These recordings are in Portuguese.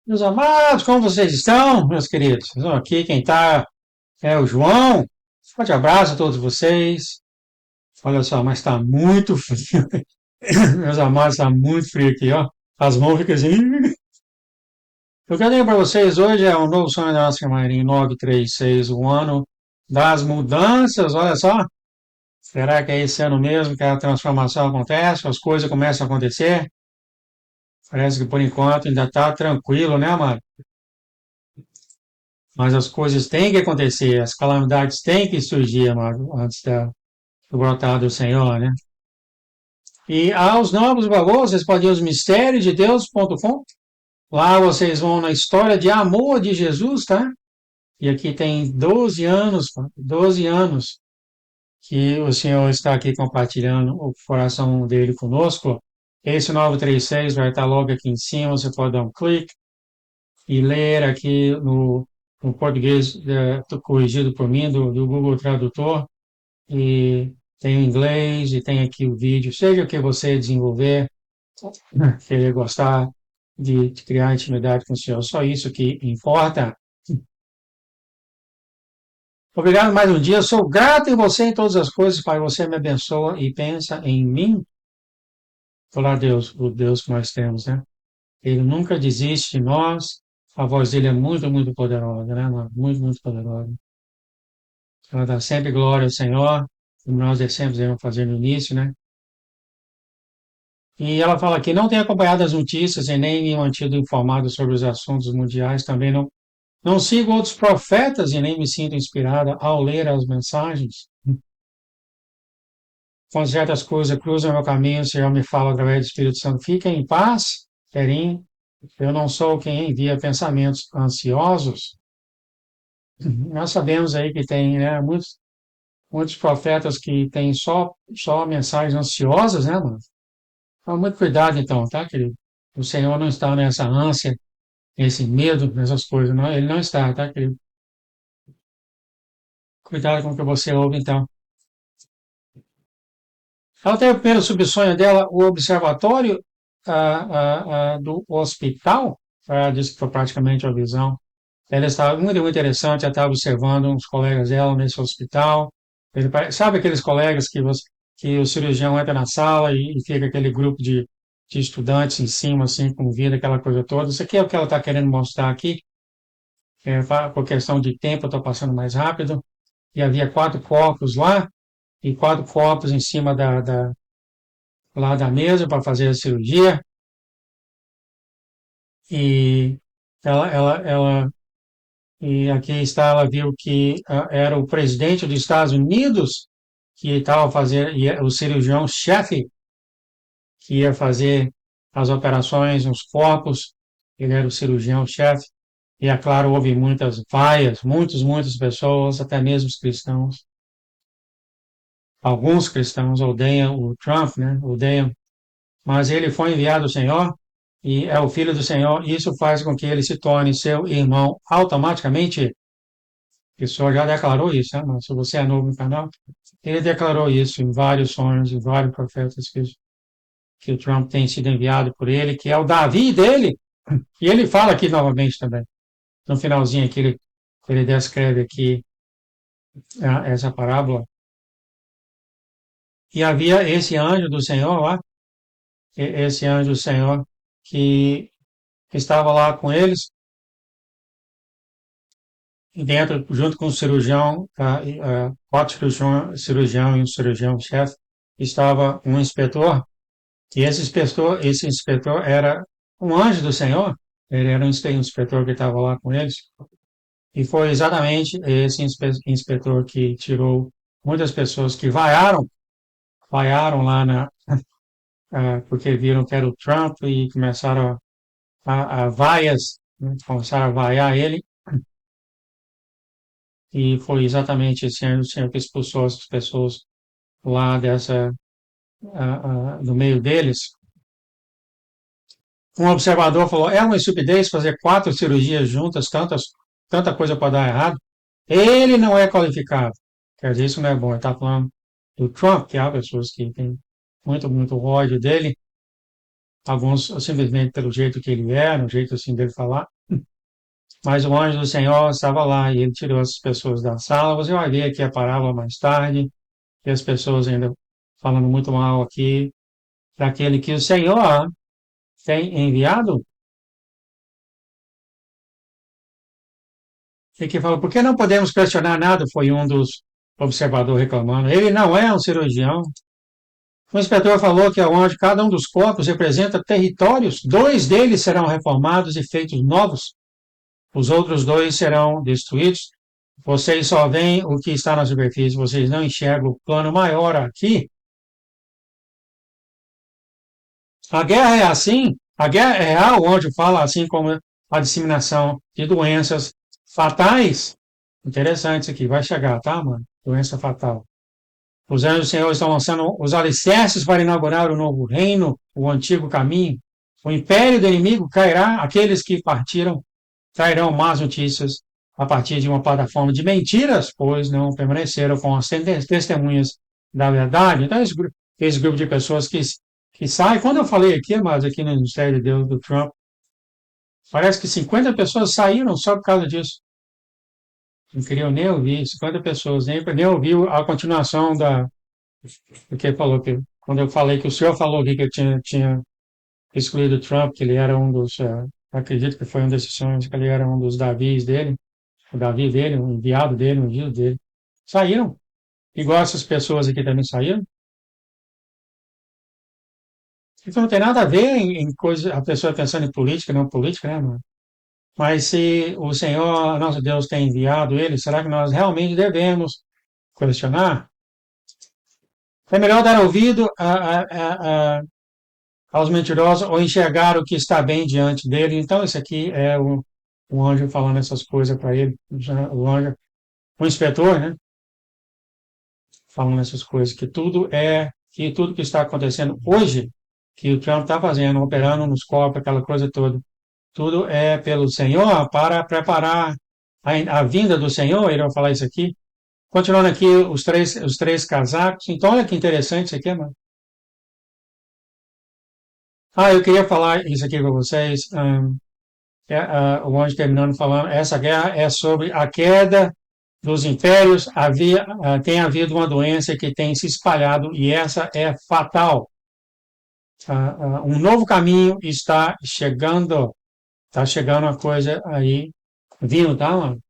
Meus amados, como vocês estão, meus queridos? Então, aqui quem está é o João. Forte abraço a todos vocês. Olha só, mas está muito frio. Meus amados, está muito frio aqui, ó. As mãos ficam assim. Eu quero dizer para vocês, hoje é um novo sonho da nossa irmã em 936, o ano das mudanças. Olha só, será que é esse ano mesmo que a transformação acontece? As coisas começam a acontecer? Parece que por enquanto ainda está tranquilo, né, amado? Mas as coisas têm que acontecer, as calamidades têm que surgir, amado, antes do brotar do Senhor, né? E aos novos valores, vocês podem ir aos mistériosdedeus.com. Lá vocês vão na história de amor de Jesus, tá? E aqui tem 12 anos, 12 anos que o Senhor está aqui compartilhando o coração dele conosco. Esse 936 vai estar logo aqui em cima, você pode dar um clique e ler aqui no português corrigido por mim, do Google Tradutor, e tem o inglês, e tem aqui o vídeo, seja o que você desenvolver, querer gostar de criar intimidade com o Senhor, só isso que importa. Obrigado mais um dia, sou grato em você em todas as coisas, Pai, você me abençoa e pensa em mim. Falar Deus, o Deus que nós temos, né? Ele nunca desiste de nós, a voz dele é muito, muito poderosa, né, mano? Muito, muito poderosa. Ela dá sempre glória ao Senhor, como nós sempre fazer no início, né? E ela fala que não tem acompanhado as notícias e nem me mantido informado sobre os assuntos mundiais. Também não sigo outros profetas e nem me sinto inspirada ao ler as mensagens. Quando certas coisas cruzam meu caminho, o Senhor me fala através do Espírito Santo. Fica em paz, Terim. Eu não sou quem envia pensamentos ansiosos. Nós sabemos aí que tem, né, muitos profetas que têm só mensagens ansiosas, né, mano? Então, muito cuidado então, tá, querido? O Senhor não está nessa ânsia, nesse medo, nessas coisas, não. Ele não está, tá, querido? Cuidado com o que você ouve, então. Ela tem o primeiro subsonho dela, o observatório do hospital. Ela disse que foi praticamente a visão. Ela estava muito, muito interessante, ela estava observando uns colegas dela nesse hospital. Sabe aqueles colegas que o cirurgião entra na sala e fica aquele grupo de estudantes em cima, assim, com vida, aquela coisa toda. Isso aqui é o que ela está querendo mostrar aqui. Por questão de tempo, eu estou passando mais rápido. E havia 4 corpos lá, e 4 corpos em cima lá da mesa para fazer a cirurgia. E ela e aqui está, ela viu que era o presidente dos Estados Unidos que estava fazendo, e o cirurgião-chefe que ia fazer as operações nos corpos, ele era o cirurgião-chefe, e é claro, houve muitas vaias, muitas pessoas, até mesmo os cristãos, alguns cristãos odeiam o Trump, né, odeiam, mas ele foi enviado do Senhor, e é o filho do Senhor, e isso faz com que ele se torne seu irmão automaticamente. O senhor já declarou isso, né? Mas se você é novo no canal, ele declarou isso em vários sonhos, em vários profetas que o Trump tem sido enviado por ele, que é o Davi dele. E ele fala aqui novamente também, no finalzinho aqui, ele descreve aqui essa parábola. E havia esse anjo do Senhor lá, esse anjo do Senhor que estava lá com eles, dentro, junto com o cirurgião, 4 cirurgião e um cirurgião-chefe, estava um inspetor. E esse inspetor era um anjo do Senhor, ele era um inspetor que estava lá com eles, e foi exatamente esse inspetor que tirou muitas pessoas que vaiaram lá porque viram que era o Trump e começaram a vaias, né, começaram a vaiar ele, e foi exatamente esse anjo do Senhor que expulsou essas pessoas lá do meio deles. Um observador falou: é uma estupidez fazer 4 cirurgias juntas, tanta coisa pode dar errado. Ele não é qualificado. Quer dizer, isso não é bom. Ele está falando do Trump, que há pessoas que têm muito ódio dele. alguns simplesmente pelo jeito que ele era, o jeito assim dele falar. Mas o anjo do Senhor estava lá e ele tirou as pessoas da sala. Você vai ver aqui a parábola mais tarde, e as pessoas ainda falando muito mal aqui daquele que o Senhor tem enviado. E que falou, por que não podemos questionar nada? Foi um dos observadores reclamando. Ele não é um cirurgião. O inspetor falou que onde cada um dos corpos representa territórios, dois deles serão reformados e feitos novos. Os outros dois serão destruídos. Vocês só veem o que está na superfície, vocês não enxergam o plano maior aqui. A guerra é assim, a guerra é real, onde fala assim como a disseminação de doenças fatais. Interessante isso aqui, vai chegar, tá, mano? Doença fatal. Os anjos do Senhor estão lançando os alicerces para inaugurar o novo reino, o antigo caminho. O império do inimigo cairá, aqueles que partiram trairão más notícias a partir de uma plataforma de mentiras, pois não permaneceram com as testemunhas da verdade. Então, esse grupo de pessoas que sai, quando eu falei aqui, mas aqui no Ministério de Deus do Trump, parece que 50 pessoas saíram só por causa disso. Não queriam nem ouvir, 50 pessoas, nem ouviu a continuação do que ele falou. Quando eu falei que o senhor falou aqui que eu tinha excluído o Trump, que ele era um dos, acredito que foi uma desses sonhos, que ele era um dos Davis dele, o Davi dele, o enviado dele, o ungido dele. Saíram. Igual essas pessoas aqui também saíram. Então não tem nada a ver em coisa, a pessoa pensando em política, não política, né, mano? Mas se o Senhor, nosso Deus, tem enviado ele, será que nós realmente devemos questionar? É melhor dar ouvido aos mentirosos ou enxergar o que está bem diante dele. Então, isso aqui é o anjo falando essas coisas para ele, o anjo, o inspetor, né? Falando essas coisas, que tudo que está acontecendo hoje, que o Trump está fazendo, operando nos corpos, aquela coisa toda, tudo é pelo Senhor para preparar a vinda do Senhor, ele vai falar isso aqui. Continuando aqui, os três casacos. Então, olha que interessante isso aqui, mano. Eu queria falar isso aqui com vocês. O anjo terminando falando, essa guerra é sobre a queda dos impérios. Tem havido uma doença que tem se espalhado e essa é fatal. Um novo caminho está chegando uma coisa aí, vindo, tá, mano?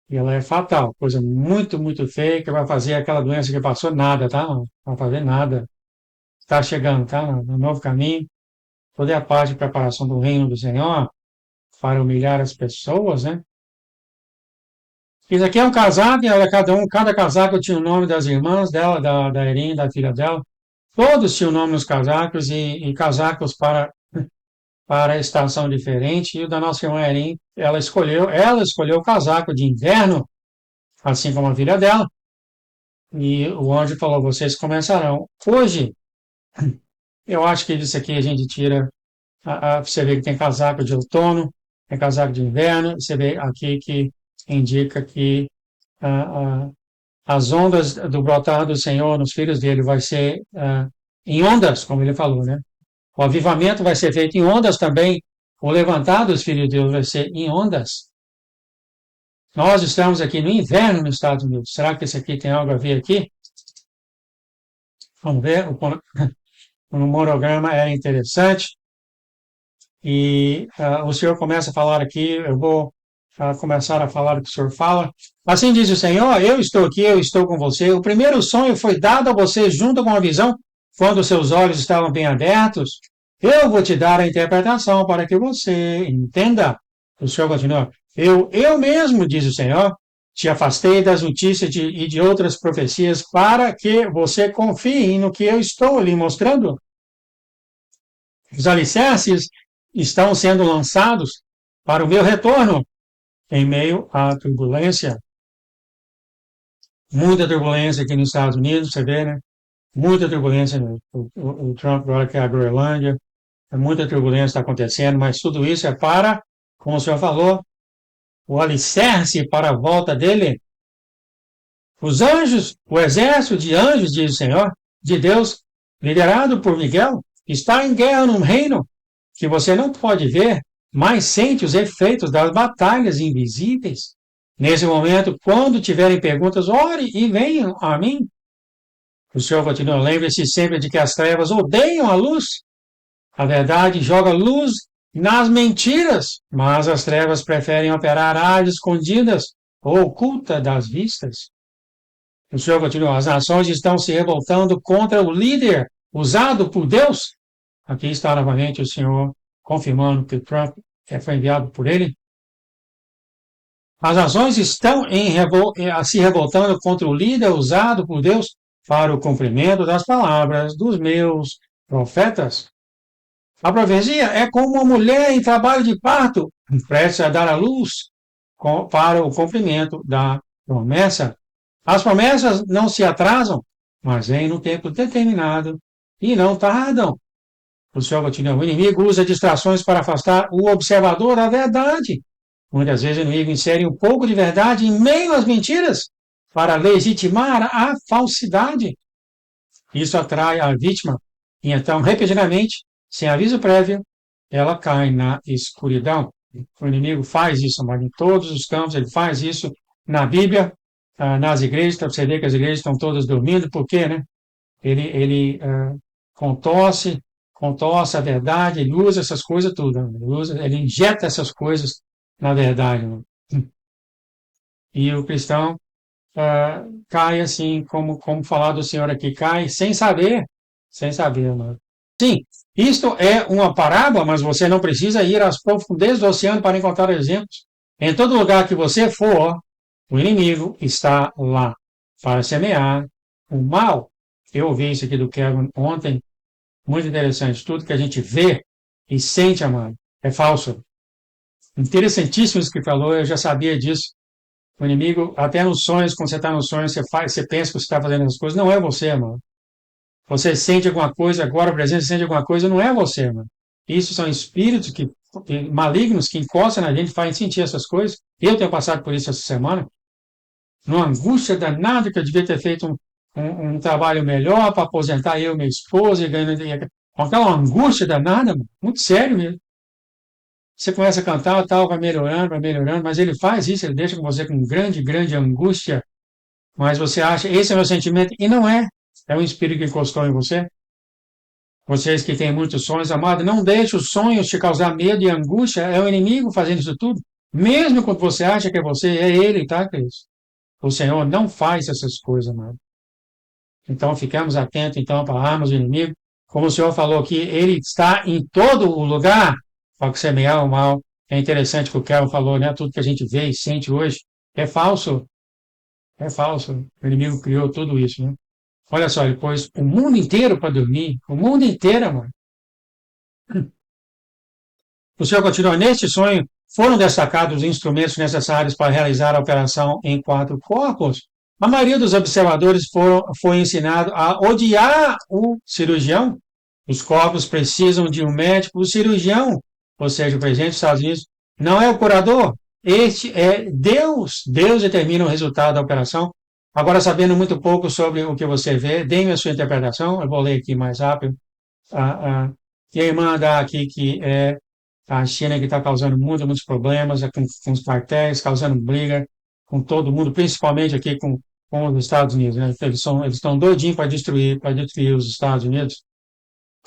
E ela é fatal, coisa muito, muito feia, que vai fazer aquela doença que passou nada, tá, mano? Não vai fazer nada. Está chegando, tá, mano? Um novo caminho. Toda a parte de preparação do reino do Senhor para humilhar as pessoas, né? Isso aqui é um casaco, e cada casaco tinha o nome das irmãs dela, da Erin, da filha dela. Todos tinham nome nos casacos e casacos para estação diferente. E o da nossa irmã Erin, ela escolheu o casaco de inverno, assim como a filha dela. E o anjo falou: vocês começarão hoje. Eu acho que isso aqui a gente tira. Você vê que tem casaco de outono, tem casaco de inverno. Você vê aqui que indica que ah, ah, as ondas do brotar do Senhor nos filhos dele vai ser em ondas, como ele falou, né? O avivamento vai ser feito em ondas também. O levantar dos filhos de Deus vai ser em ondas. Nós estamos aqui no inverno nos Estados Unidos. Será que esse aqui tem algo a ver aqui? Vamos ver. O monograma é interessante. E o senhor começa a falar aqui, eu vou começar a falar o que o senhor fala. Assim diz o Senhor, eu estou aqui, eu estou com você. O primeiro sonho foi dado a você junto com a visão, quando seus olhos estavam bem abertos. Eu vou te dar a interpretação para que você entenda. O Senhor continua. Eu mesmo, diz o Senhor, te afastei das notícias e de outras profecias para que você confie no que eu estou lhe mostrando. Os alicerces estão sendo lançados para o meu retorno em meio à turbulência. Muita turbulência aqui nos Estados Unidos, você vê, né? Muita turbulência. O Trump agora que é a Groenlândia, muita turbulência está acontecendo, mas tudo isso é para, como o senhor falou, o alicerce para a volta dele. Os anjos, o exército de anjos, diz o Senhor, de Deus, liderado por Miguel, está em guerra num reino que você não pode ver, mas sente os efeitos das batalhas invisíveis. Nesse momento, quando tiverem perguntas, ore e venham a mim. O Senhor continua, lembre-se sempre de que as trevas odeiam a luz. A verdade joga luz nas mentiras, mas as trevas preferem operar áreas escondidas ou ocultas das vistas. O Senhor continua, as nações estão se revoltando contra o líder usado por Deus. Aqui está novamente o Senhor confirmando que Trump foi enviado por ele. As nações estão se revoltando contra o líder usado por Deus para o cumprimento das palavras dos meus profetas. A profecia é como uma mulher em trabalho de parto, prestes a dar à luz para o cumprimento da promessa. As promessas não se atrasam, mas vêm no tempo determinado e não tardam. O Senhor continua, o inimigo usa distrações para afastar o observador da verdade. Muitas vezes o inimigo insere um pouco de verdade em meio às mentiras para legitimar a falsidade. Isso atrai a vítima e então, repetidamente, sem aviso prévio, ela cai na escuridão. O inimigo faz isso, mas em todos os campos ele faz isso. Na Bíblia, nas igrejas, para você ver que as igrejas estão todas dormindo, por quê, né? Ele contorce a verdade, ele usa essas coisas tudo, ele injeta essas coisas na verdade. E o cristão cai assim, como falar do Senhor aqui, cai sem saber, mano. Sim, isto é uma parábola, mas você não precisa ir às profundezas do oceano para encontrar exemplos. Em todo lugar que você for, o inimigo está lá para semear o mal. Eu ouvi isso aqui do Kevin ontem, muito interessante. Tudo que a gente vê e sente, amado, é falso. Interessantíssimo isso que falou, eu já sabia disso. O inimigo, até nos sonhos, quando você está nos sonhos, você pensa que você está fazendo as coisas, não é você, mano. Você sente alguma coisa, agora, por exemplo, você sente alguma coisa, não é você, mano. Isso são espíritos malignos que encostam na gente, fazem sentir essas coisas. Eu tenho passado por isso essa semana, numa angústia danada que eu devia ter feito um trabalho melhor para aposentar eu e minha esposa, e ganhando, com aquela angústia danada, mano, muito sério mesmo. Você começa a cantar, tal, vai melhorando, mas ele faz isso, ele deixa com você com grande, grande angústia, mas você acha, esse é o meu sentimento, e não é. É um espírito que encostou em você. Vocês que têm muitos sonhos, amado, não deixe os sonhos te causar medo e angústia, é o inimigo fazendo isso tudo. Mesmo quando você acha que é você, é ele, tá, Cris? O Senhor não faz essas coisas, amado. Então, ficamos atentos, então, para armas do inimigo. Como o Senhor falou aqui, ele está em todo o lugar para semear o mal. É interessante o que o Kevin falou, né? Tudo que a gente vê e sente hoje é falso. É falso. O inimigo criou tudo isso, né? Olha só, ele pôs o mundo inteiro para dormir. O mundo inteiro, amor. O Senhor continua, neste sonho, foram destacados os instrumentos necessários para realizar a operação em 4 corpos. A maioria dos observadores foi ensinado a odiar o cirurgião. Os corpos precisam de um médico. O cirurgião, ou seja, o presidente dos Estados Unidos, não é o curador. Este é Deus. Deus determina o resultado da operação. Agora, sabendo muito pouco sobre o que você vê, dê-me a sua interpretação. Eu vou ler aqui mais rápido. E a irmã dá aqui que é a China que está causando muitos problemas com os quartéis, causando briga com todo mundo, principalmente aqui com os Estados Unidos. Né? Eles estão doidinhos para destruir os Estados Unidos.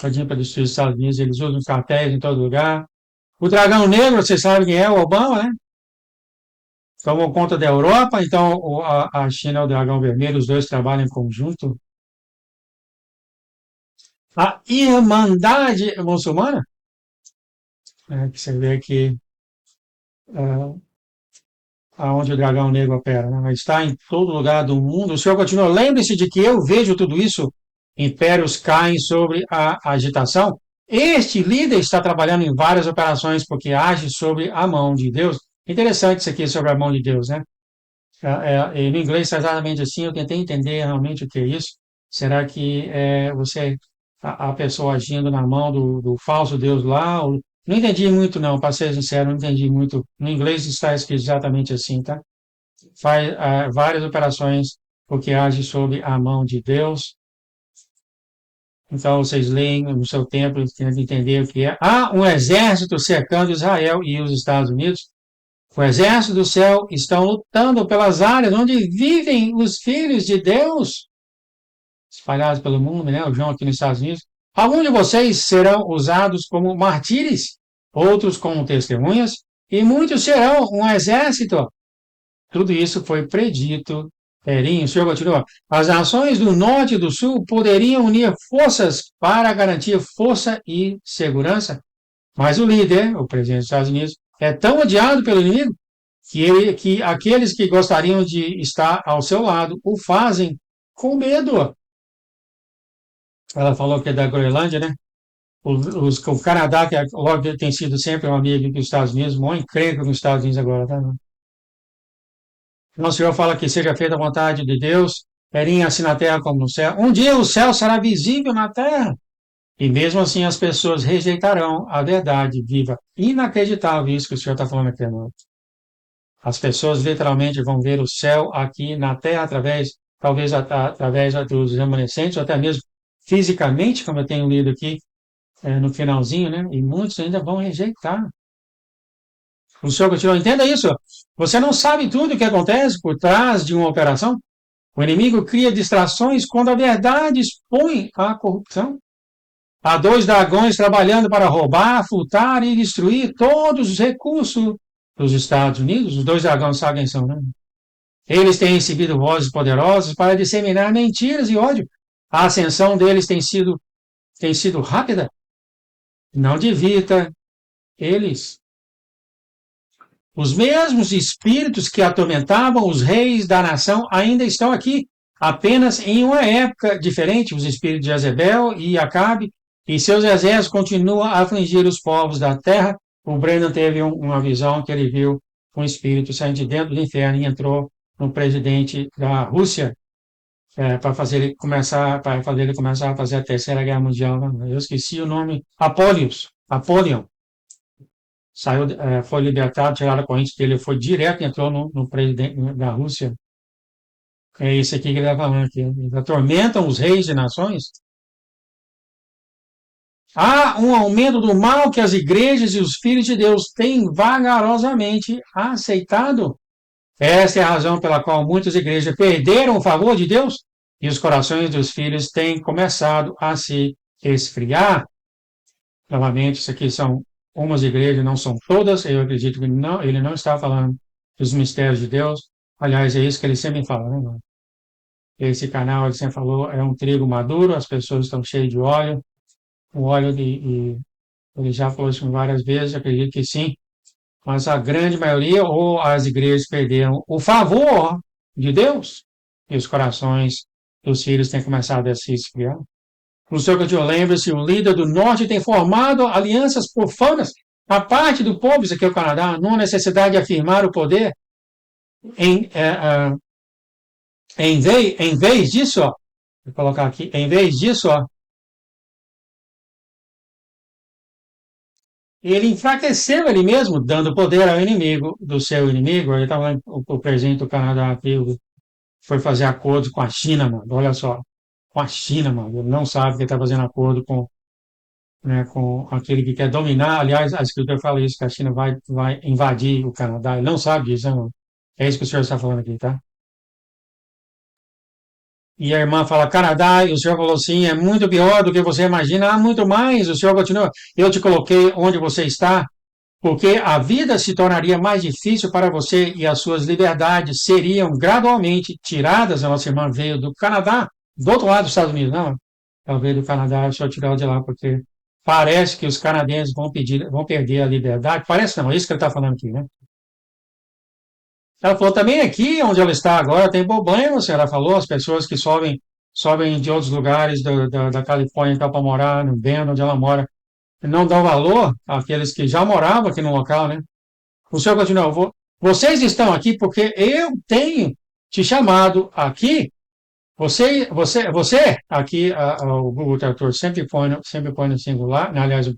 Doidinhos para destruir os Estados Unidos. Eles usam os quartéis em todo lugar. O dragão negro, vocês sabem quem é? O Obama, né? Tomou conta da Europa, então a China é o dragão vermelho, os dois trabalham em conjunto. A Irmandade Muçulmana, que você vê que aonde o dragão negro opera, né? Está em todo lugar do mundo. O Senhor continua, lembre-se de que eu vejo tudo isso. Impérios caem sobre a agitação. Este líder está trabalhando em várias operações porque age sobre a mão de Deus. Interessante isso aqui sobre a mão de Deus, né? No inglês está exatamente assim. Eu tentei entender realmente o que é isso. Será que a pessoa agindo na mão do falso Deus lá? Não entendi muito, não, para ser sincero, não entendi muito. No inglês está escrito exatamente assim, tá? Faz várias operações porque age sob a mão de Deus. Então, vocês leem no seu tempo e tentam entender o que é. Há um exército cercando Israel e os Estados Unidos. O exército do céu estão lutando pelas áreas onde vivem os filhos de Deus, espalhados pelo mundo, né? O João aqui nos Estados Unidos. Alguns de vocês serão usados como martírios, outros como testemunhas, e muitos serão um exército. Tudo isso foi predito. Perinho, o senhor continua. As nações do norte e do sul poderiam unir forças para garantir força e segurança, mas o líder, o presidente dos Estados Unidos, é tão odiado pelo inimigo que aqueles que gostariam de estar ao seu lado o fazem com medo. Ela falou que é da Groenlândia, né? O Canadá, que logo tem sido sempre um amigo dos Estados Unidos, uma encrenca nos Estados Unidos agora, tá? Nosso Senhor fala que seja feita a vontade de Deus, querem assim na terra como no céu. Um dia o céu será visível na terra. E mesmo assim as pessoas rejeitarão a verdade viva. Inacreditável isso que o Senhor está falando aqui, não? As pessoas literalmente vão ver o céu aqui na terra através, talvez através dos remanescentes, ou até mesmo fisicamente, como eu tenho lido aqui no finalzinho, né? E muitos ainda vão rejeitar. O senhor continua, entenda isso. Você não sabe tudo o que acontece por trás de uma operação. O inimigo cria distrações quando a verdade expõe a corrupção. Há dois dragões trabalhando para roubar, furtar e destruir todos os recursos dos Estados Unidos. Os dois dragões sabem quem são, né? Eles têm recebido vozes poderosas para disseminar mentiras e ódio. A ascensão deles tem sido rápida. Não divirta eles. Os mesmos espíritos que atormentavam os reis da nação ainda estão aqui, apenas em uma época diferente. Os espíritos de Jezebel e Acabe e seus exércitos continuam a afligir os povos da terra. O Brandon teve uma visão que ele viu um espírito saindo de dentro do inferno e entrou no presidente da Rússia para fazer ele começar a fazer a Terceira Guerra Mundial. Eu esqueci o nome. Apolion. Saiu, foi libertado, tiraram a corrente dele, foi direto, entrou no presidente da Rússia. É isso aqui que ele está falando aqui. Eles atormentam os reis de nações. Há um aumento do mal que as igrejas e os filhos de Deus têm vagarosamente aceitado. Esta é a razão pela qual muitas igrejas perderam o favor de Deus e os corações dos filhos têm começado a se esfriar. Novamente, isso aqui são umas igrejas, não são todas. Eu acredito que ele não está falando dos mistérios de Deus. Aliás, é isso que ele sempre fala, né, irmão? Esse canal, ele sempre falou, é um trigo maduro, as pessoas estão cheias de óleo. O óleo, ele já falou isso várias vezes, acredito que sim. Mas a grande maioria, ou as igrejas perderam o favor de Deus, e os corações dos filhos têm começado a se esfriar. O senhor Coutinho, lembre-se, o líder do norte tem formado alianças profanas. A parte do povo, isso aqui é o Canadá, não há necessidade de afirmar o poder. Em vez disso, ó, vou colocar aqui, em vez disso, ó, ele enfraqueceu ele mesmo, dando poder ao inimigo do seu inimigo. Ele estava o presidente do Canadá aqui, foi fazer acordos com a China, mano. Olha só, com a China, mano. Ele não sabe que está fazendo acordo com aquele que quer dominar. Aliás, a escritura fala isso, que a China vai invadir o Canadá. Ele não sabe disso, né, mano? É isso que o senhor está falando aqui, tá? E a irmã fala, Canadá, e o senhor falou sim, é muito pior do que você imagina. Há muito mais. O senhor continua. Eu te coloquei onde você está, porque a vida se tornaria mais difícil para você e as suas liberdades seriam gradualmente tiradas. A nossa irmã veio do Canadá, do outro lado dos Estados Unidos, não? Ela veio do Canadá, só tirou ela de lá, porque parece que os canadenses vão perder a liberdade. Parece não, é isso que ele está falando aqui, né? Ela falou também aqui, onde ela está agora, tem problemas. Ela falou, as pessoas que sobem de outros lugares da Califórnia para morar no Bend, onde ela mora, não dão valor àqueles que já moravam aqui no local, né? O senhor continua, vocês estão aqui porque eu tenho te chamado aqui. Você aqui, o Google Tradutor sempre põe no singular, né? Aliás, eu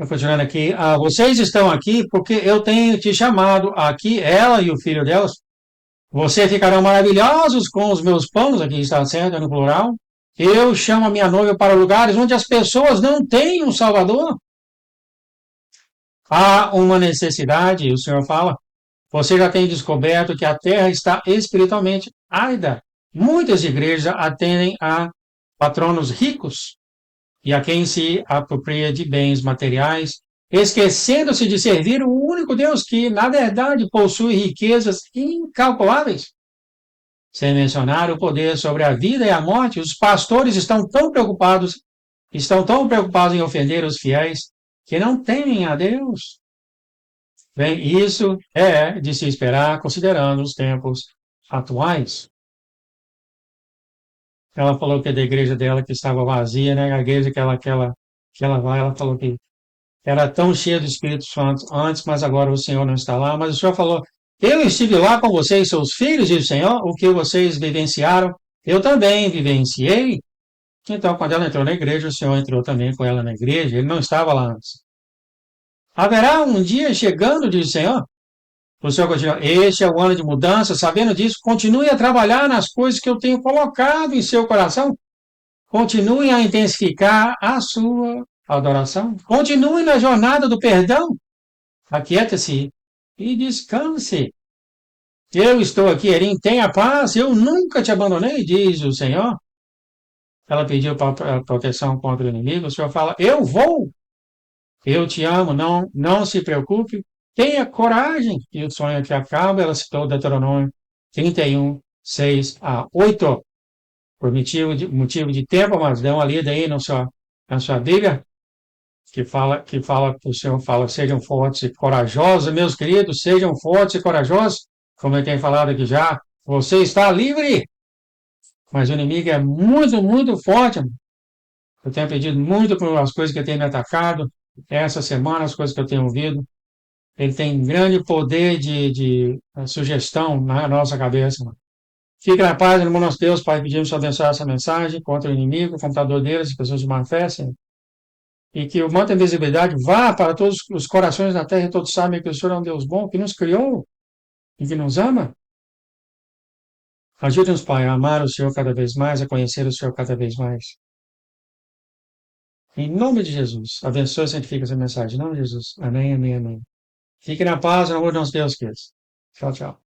continuando aqui, vocês estão aqui porque eu tenho te chamado aqui, ela e o filho delas. Vocês ficarão maravilhosos com os meus panos, aqui está certo, no plural, Eu chamo a minha noiva para lugares onde as pessoas não têm um Salvador. Há uma necessidade, e o Senhor fala, você já tem descoberto que a terra está espiritualmente árida. Muitas igrejas atendem a patronos ricos e a quem se apropria de bens materiais, esquecendo-se de servir o único Deus que, na verdade, possui riquezas incalculáveis. Sem mencionar o poder sobre a vida e a morte, os pastores estão tão preocupados em ofender os fiéis que não temem a Deus. Bem, isso é de se esperar considerando os tempos atuais. Ela falou que é da igreja dela que estava vazia, né? A igreja que ela vai, ela falou que era tão cheia do Espírito Santo antes, mas agora o Senhor não está lá. Mas o Senhor falou: eu estive lá com vocês, seus filhos, diz o Senhor, o que vocês vivenciaram, eu também vivenciei. Então, quando ela entrou na igreja, o Senhor entrou também com ela na igreja, ele não estava lá antes. Haverá um dia chegando, diz o Senhor. O Senhor continua: este é o ano de mudança, sabendo disso, continue a trabalhar nas coisas que eu tenho colocado em seu coração. Continue a intensificar a sua adoração. Continue na jornada do perdão. Aquieta-se e descanse. Eu estou aqui, Erim, tenha paz, eu nunca te abandonei, diz o Senhor. Ela pediu proteção contra o inimigo, o Senhor fala: eu vou, eu te amo, não se preocupe, tenha coragem. E o sonho que acaba, ela citou Deuteronômio 31, 6 a 8. Por motivo de tempo, mas dê uma lida aí na sua Bíblia, que fala, o Senhor fala, sejam fortes e corajosos, meus queridos, sejam fortes e corajosos, como eu tenho falado aqui já, você está livre, mas o inimigo é muito, muito forte. Eu tenho pedido muito por as coisas que têm me atacado, essa semana, as coisas que eu tenho ouvido, ele tem grande poder de sugestão na nossa cabeça. Fique na paz, no nosso Deus, Pai, pedimos abençoar essa mensagem contra o inimigo, o computador deles, as pessoas se manifestem, e que o manto da invisibilidade vá para todos os corações da terra e todos sabem que o Senhor é um Deus bom, que nos criou e que nos ama. Ajude-nos, Pai, a amar o Senhor cada vez mais, a conhecer o Senhor cada vez mais. Em nome de Jesus, abençoe e santifique essa mensagem. Em nome de Jesus. Amém, amém, amém. Fique na paz, no amor de nosso Deus, queridos. Tchau, tchau.